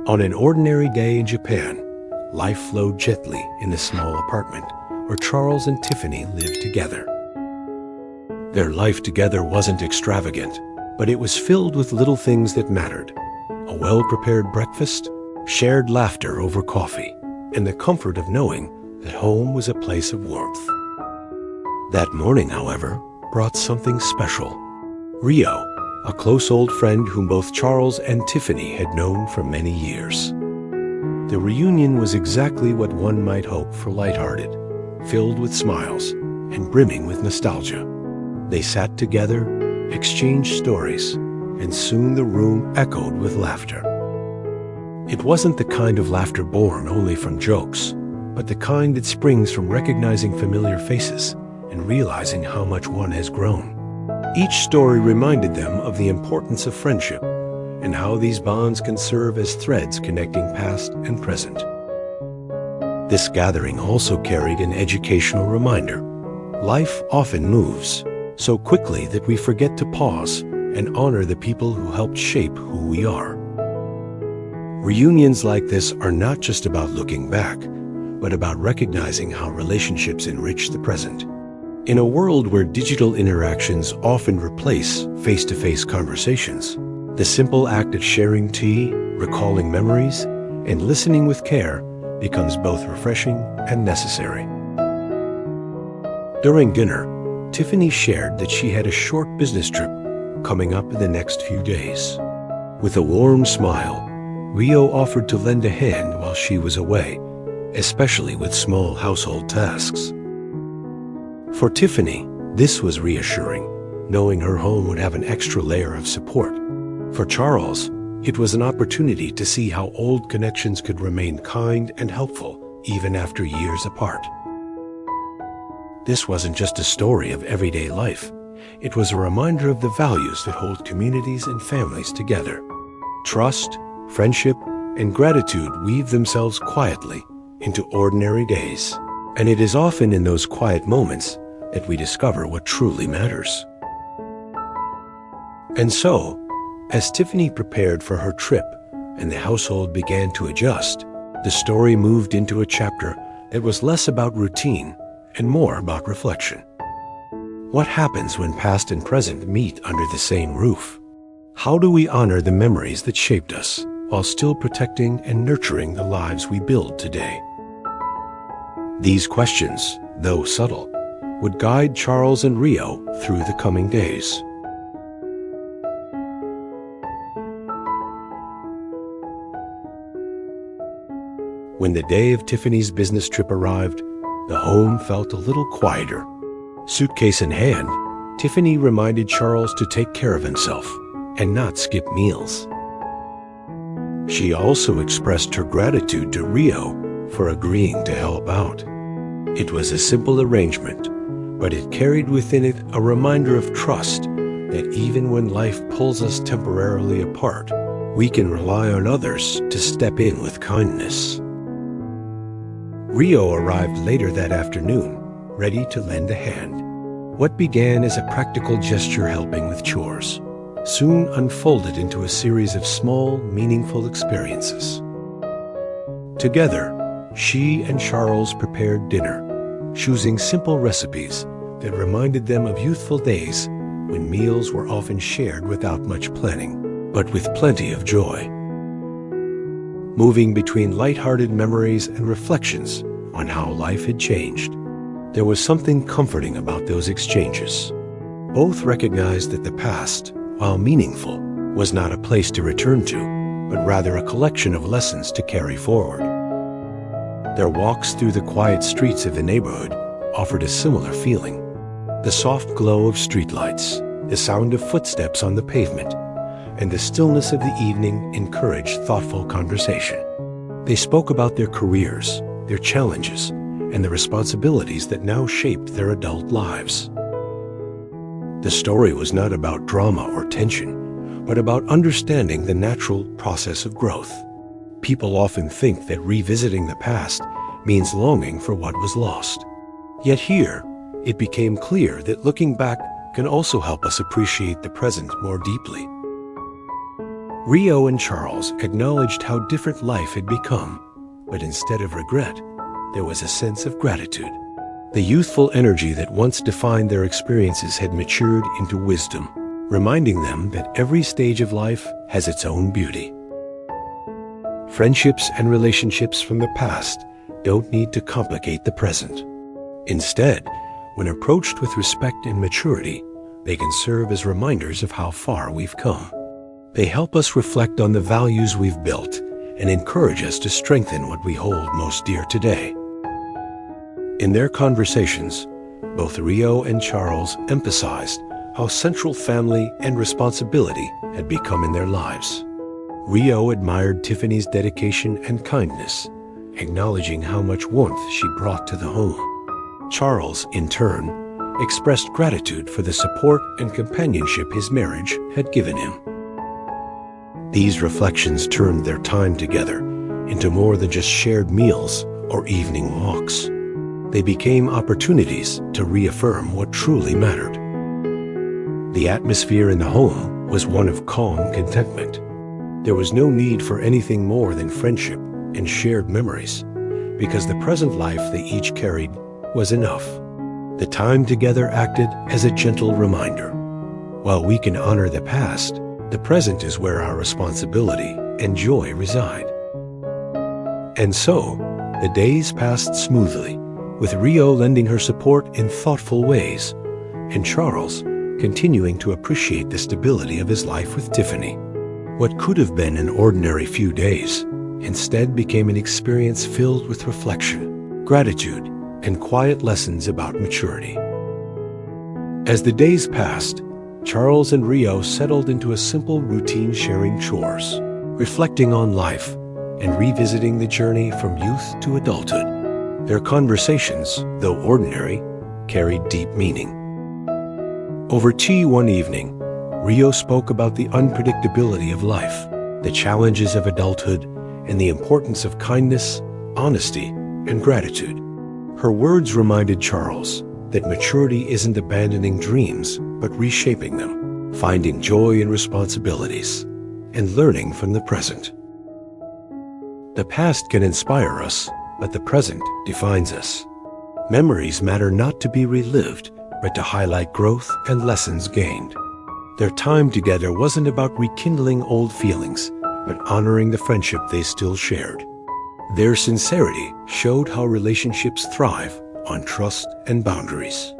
On an ordinary day in Japan, life flowed gently in the small apartment where Charles and Tiffany lived together. Their life together wasn't extravagant, but it was filled with little things that mattered. A well-prepared breakfast, shared laughter over coffee, and the comfort of knowing that home was a place of warmth. That morning, however, brought something special. Rio, a close old friend whom both Charles and Tiffany had known for many years. The reunion was exactly what one might hope for, lighthearted, filled with smiles, and brimming with nostalgia. They sat together, exchanged stories, and soon the room echoed with laughter. It wasn't the kind of laughter born only from jokes, but the kind that springs from recognizing familiar faces and realizing how much one has grown. Each story reminded them of the importance of friendship and how these bonds can serve as threads connecting past and present. This gathering also carried an educational reminder. Life often moves so quickly that we forget to pause and honor the people who helped shape who we are. Reunions like this are not just about looking back, but about recognizing how relationships enrich the present. In a world where digital interactions often replace face-to-face conversations, the simple act of sharing tea, recalling memories, and listening with care becomes both refreshing and necessary. During dinner, Tiffany shared that she had a short business trip coming up in the next few days. With a warm smile, Rio offered to lend a hand while she was away, especially with small household tasks. For Tiffany, this was reassuring, knowing her home would have an extra layer of support. For Charles, it was an opportunity to see how old connections could remain kind and helpful even after years apart. This wasn't just a story of everyday life. It was a reminder of the values that hold communities and families together. Trust, friendship, and gratitude weave themselves quietly into ordinary days. And it is often in those quiet moments that we discover what truly matters. And so, as Tiffany prepared for her trip and the household began to adjust, the story moved into a chapter that was less about routine and more about reflection. What happens when past and present meet under the same roof? How do we honor the memories that shaped us while still protecting and nurturing the lives we build today? These questions, though subtle, would guide Charles and Rio through the coming days. When the day of Tiffany's business trip arrived, the home felt a little quieter. Suitcase in hand, Tiffany reminded Charles to take care of himself and not skip meals. She also expressed her gratitude to Rio for agreeing to help out. It was a simple arrangement, but it carried within it a reminder of trust that even when life pulls us temporarily apart, we can rely on others to step in with kindness. Rio arrived later that afternoon, ready to lend a hand. What began as a practical gesture helping with chores soon unfolded into a series of small, meaningful experiences. Together, she and Charles prepared dinner, choosing simple recipes that reminded them of youthful days when meals were often shared without much planning, but with plenty of joy. Moving between lighthearted memories and reflections on how life had changed, there was something comforting about those exchanges. Both recognized that the past, while meaningful, was not a place to return to, but rather a collection of lessons to carry forward. Their walks through the quiet streets of the neighborhood offered a similar feeling. The soft glow of streetlights, the sound of footsteps on the pavement, and the stillness of the evening encouraged thoughtful conversation. They spoke about their careers, their challenges, and the responsibilities that now shaped their adult lives. The story was not about drama or tension, but about understanding the natural process of growth. People often think that revisiting the past means longing for what was lost. Yet here, it became clear that looking back can also help us appreciate the present more deeply. Rio and Charles acknowledged how different life had become, but instead of regret, there was a sense of gratitude. The youthful energy that once defined their experiences had matured into wisdom, reminding them that every stage of life has its own beauty. Friendships and relationships from the past don't need to complicate the present. Instead, when approached with respect and maturity, they can serve as reminders of how far we've come. They help us reflect on the values we've built and encourage us to strengthen what we hold most dear today. In their conversations, both Rio and Charles emphasized how central family and responsibility had become in their lives. Rio admired Tiffany's dedication and kindness, acknowledging how much warmth she brought to the home. Charles, in turn, expressed gratitude for the support and companionship his marriage had given him. These reflections turned their time together into more than just shared meals or evening walks. They became opportunities to reaffirm what truly mattered. The atmosphere in the home was one of calm contentment. There was no need for anything more than friendship and shared memories, because the present life they each carried was enough. The time together acted as a gentle reminder. While we can honor the past, the present is where our responsibility and joy reside. And so, the days passed smoothly, with Rio lending her support in thoughtful ways, and Charles continuing to appreciate the stability of his life with Tiffany. What could have been an ordinary few days instead became an experience filled with reflection, gratitude, and quiet lessons about maturity. As the days passed, Charles and Rio settled into a simple routine, sharing chores, reflecting on life, and revisiting the journey from youth to adulthood. Their conversations, though ordinary, carried deep meaning. Over tea one evening, Rio spoke about the unpredictability of life, the challenges of adulthood, and the importance of kindness, honesty, and gratitude. Her words reminded Charles that maturity isn't abandoning dreams, but reshaping them, finding joy in responsibilities, and learning from the present. The past can inspire us, but the present defines us. Memories matter not to be relived, but to highlight growth and lessons gained. Their time together wasn't about rekindling old feelings, but honoring the friendship they still shared. Their sincerity showed how relationships thrive on trust and boundaries.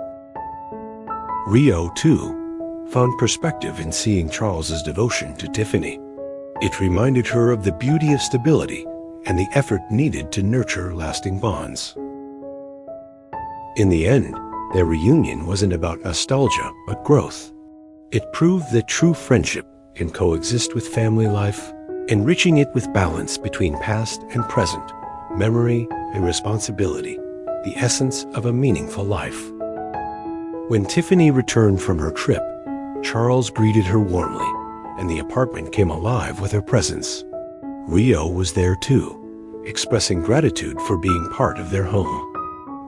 Rio, too, found perspective in seeing Charles's devotion to Tiffany. It reminded her of the beauty of stability and the effort needed to nurture lasting bonds. In the end, their reunion wasn't about nostalgia, but growth. It proved that true friendship can coexist with family life, enriching it with balance between past and present, memory and responsibility, the essence of a meaningful life. When Tiffany returned from her trip, Charles greeted her warmly, and the apartment came alive with her presence. Rio was there too, expressing gratitude for being part of their home.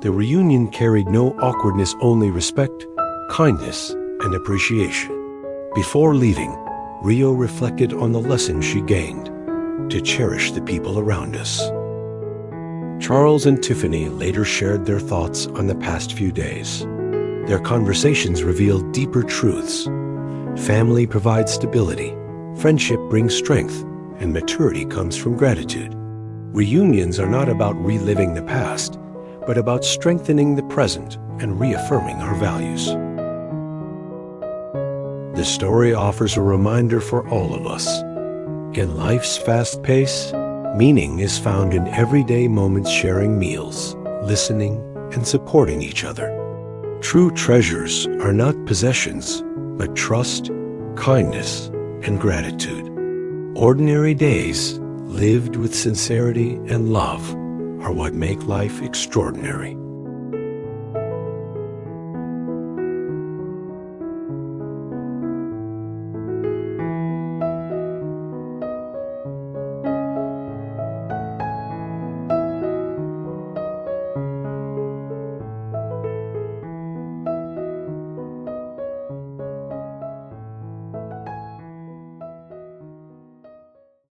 The reunion carried no awkwardness, only respect, kindness, and appreciation. Before leaving, Rio reflected on the lesson she gained: to cherish the people around us. Charles and Tiffany later shared their thoughts on the past few days. Their conversations revealed deeper truths. Family provides stability, friendship brings strength, and maturity comes from gratitude. Reunions are not about reliving the past, but about strengthening the present and reaffirming our values. The story offers a reminder for all of us. In life's fast pace, meaning is found in everyday moments, sharing meals, listening, and supporting each other. True treasures are not possessions, but trust, kindness, and gratitude. Ordinary days, lived with sincerity and love, are what make life extraordinary.